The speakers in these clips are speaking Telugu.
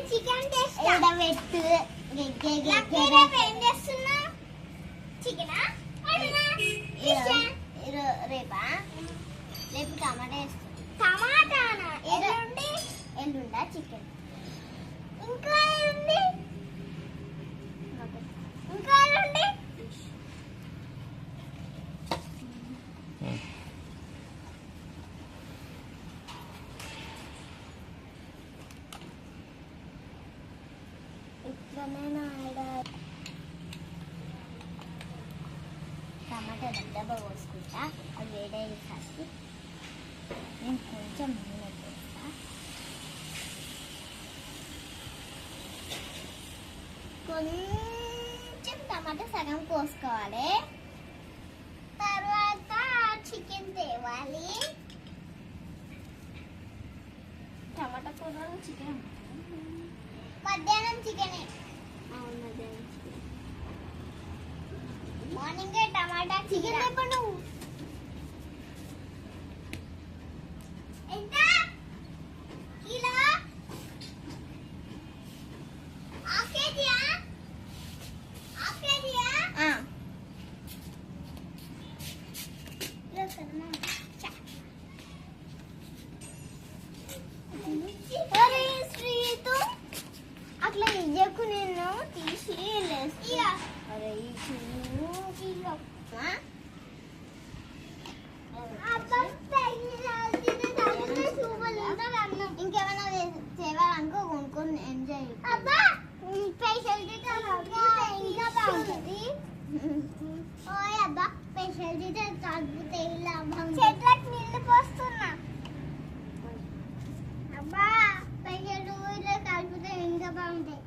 చికెన్ రేపా రేపు టమాటా వేస్తాం. టమాటానా? ఎల్లుండా చికెన్. ఇంకా ఎల్లుండి టమాటా దెబ్బ పోసుకుంటా. అది వేడయ్యేసరికి నేను కొంచెం నూనె పోస్తా. కొంచెం టమాటా సగం కోసుకోవాలి. తర్వాత చికెన్ తేవాలి. టమాటా కూర చికెన్ మధ్యాహ్నం చికెనే. అవును, మధ్యాహ్నం చికెన్. మార్నింగ్ టమాటా చికెన్ లేకుండా ఎంత కిలో హాఫ్ కేజీయా? హాఫ్ కేజీయా? అట్లా ఇయ్యకు, నేను తీసి వేస్తా. అరే ఇంకేమైనా చేయాలనుకో కొనుక్కొని ఎంజాయ్. స్పెషల్ ఇంకా బాగుంటుంది. ఓయ్ అబ్బా, స్పెషల్ కలిపితే చెట్లకు నీళ్ళు పోస్తున్నా. అబ్బా, స్పెషల్ కలిపితే ఇంకా బాగుంటాయి.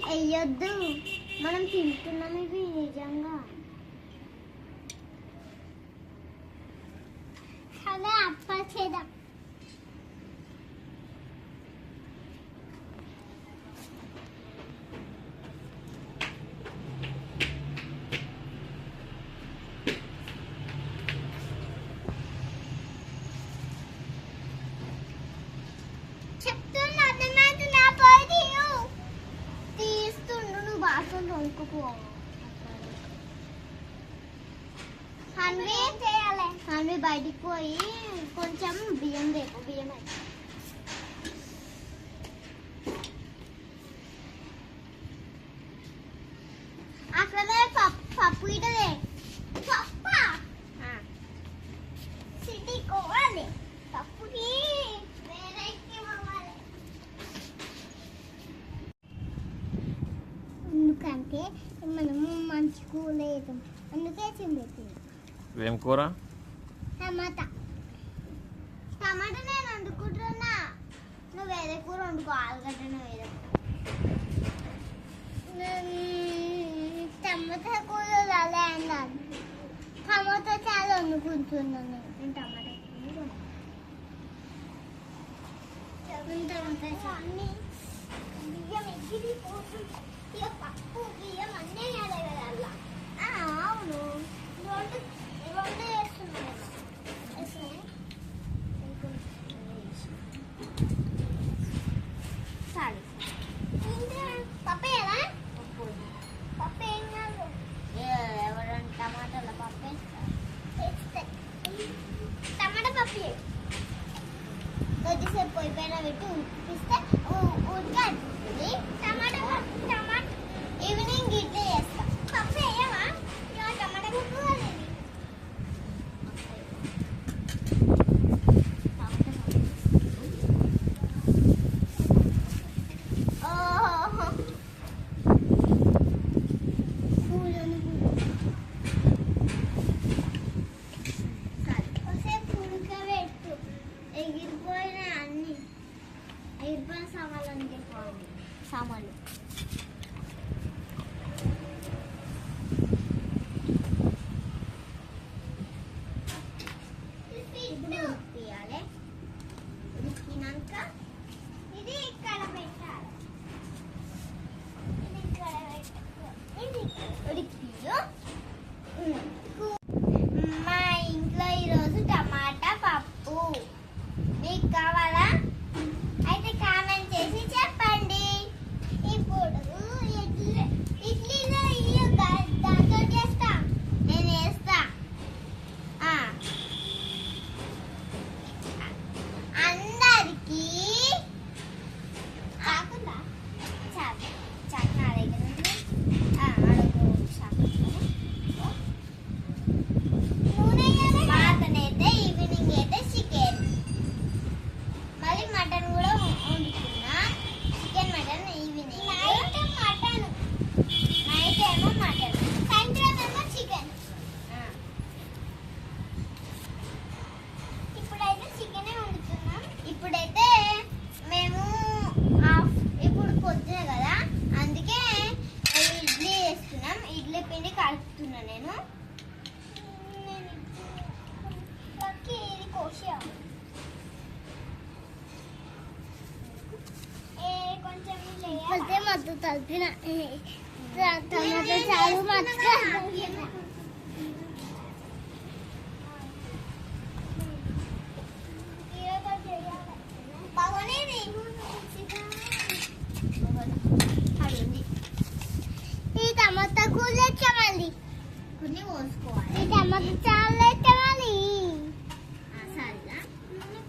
వేయొద్దు, మనం తింటున్నాం ఇవి నిజంగా. అదే అప్పలు చేద్దాం. హన్వి బయటికి పోయి కొంచెం బియ్యం రేపు బియ్యం అయితే అక్కడే పప్పు ఇటదే పప్ప సిటీ కోవాలి. పప్పుకి ఎందుకంటే మనము మంచి కూర వేద్దాం, అందుకే చిన్నది. ఏం కూర? టమాటా. టమాటా నేను వండుకుంటున్నా, నువ్వు వేరే కూర వండుకో. ఆలుగడ్డ వేరే టమాటా కూర రాలే అన్నాను. టమాటా చాలా వండుకుంటున్నాను నేను. టమాటా బియ్యం ఎగిరి పోతుంది. ఇక పప్పు బియ్యం అన్నీ వేయాలి కదా అలా. అవును, రెండు వేస్తున్నాను. సరే, పప్పు ఎలా? పప్పు ఏం కాదు, ఎవరైనా టమాటాల పప్పు వేస్తే టమాటా పప్పు కొద్దిసేపు పొయ్యి పైన పెట్టి ఉడిపిస్తే ఉడకడుతుంది. టమాటా ఈవినింగ్ ఇడ్లీ చేస్తా. పప్పు వేయవా? టమాటా పప్పు సామాన్లు తీయాలి. ఉడికినాక ఇది ఇక్కడ పెట్టాలి. కావాలా? అయితే కామెంట్ చేసి చెప్పండి. ఇప్పుడు ఇడ్లీలో ఇల్లు దాంతో చేస్తా, నేను వేస్తా. అందరికి కాకుండా చాలు చాలు నా దగ్గర ఉంది. అడుగు మాటనైతే ఈవినింగ్ అయితే చికెన్, మళ్ళీ మటన్ కూడా వండుకున్నా. చికెన్ మటన్ ఈవినింగ్, నైట్ ఏమో మటన్, సాయంత్రం ఏమో చికెన్. ఇప్పుడైతే చికెనే వండుతున్నాం. ఇప్పుడైతే మేము ఇప్పుడు పొద్దున కదా, అందుకే ఇడ్లీ వేస్తున్నాం. ఇడ్లీ పిండి కలుపుతున్నా నేను. ఇది కోసా కొంచెం మత్తు తలిపిన టమాటో చాలు మత్తు ఈ టమాటా కూర మళ్ళీ కొన్ని పోసుకోవాలి. ఈ టమాటా చాలా మళ్ళీ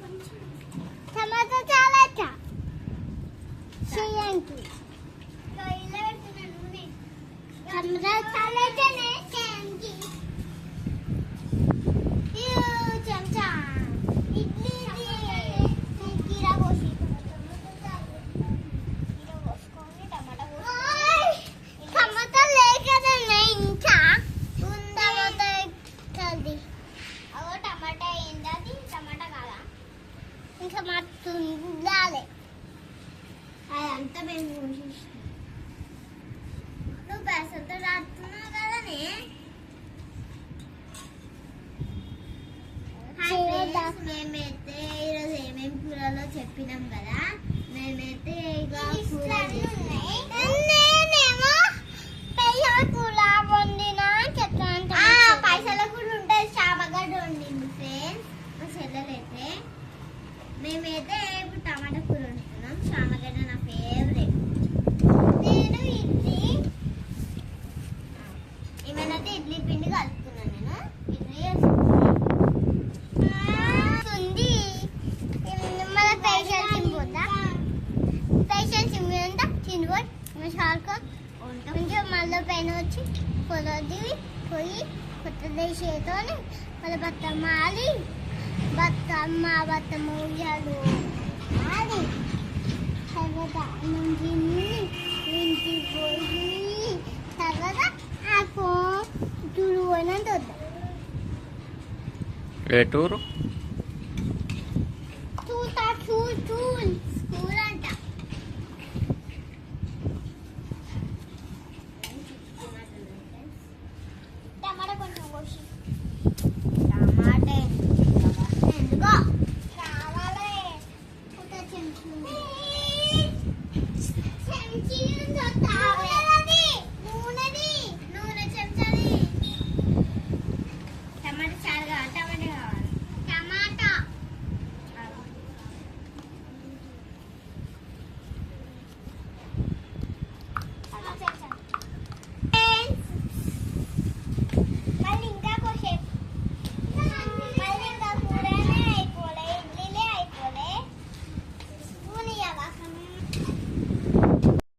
టమాటా చాలా చేయండి. టమాటా చాలా చేయండి. చెంచా ఇడ్లీ కీరా పోసి టమాటా లేకదన్నా ఇంకా టమాటా కలిది. అవో టమాటా ఏంటది? టమాటా కాదా? ఇంకా మత్తు ఉండాలి. అదంతా మేము చూసిస్తాం. నువ్వు పెసలతో రాడుతున్నావు కదనే. మేమైతే ఈరోజు ఏమేమి కూరలో చెప్పినాం కదా. మేమైతే ఇక నేనేమో పైసల కూర వండినా చెప్తాను. పైసల కూర ఉంటుంది, చామగడ్డ వండింది ఫ్రెండ్స్ మా చెల్లెలైతే. మేమైతే ఇప్పుడు టమాటా కూర వండుతున్నాం. చామగడ్డ నా ఫేవరెట్. నేను ఏమైనా ఇడ్లీ పిండి కలుపుతున్నాను. నేను ఇడ్లీ వేసుకుంది. మళ్ళీ పైసలు తినిపోతా. పైసలు తిందా తినిపోయి షార్క్ కొంచెం మళ్ళీ పైన వచ్చి పొలది పోయి కొత్త చేతోని మళ్ళీ బతుకమ్మ ఆడి బతుకమ్మ ఉయ్యాలు ఆడి తర్వాత నుంచి ఇంటికి పోయి తర్వాత ఆకు టూరు పోయినంత వద్దాం. ఏ టూరు? స్కూల్ అంట. టమాటా కొంచెం కోసి టమాటా ఎందుకో కావాలి. చెంచీ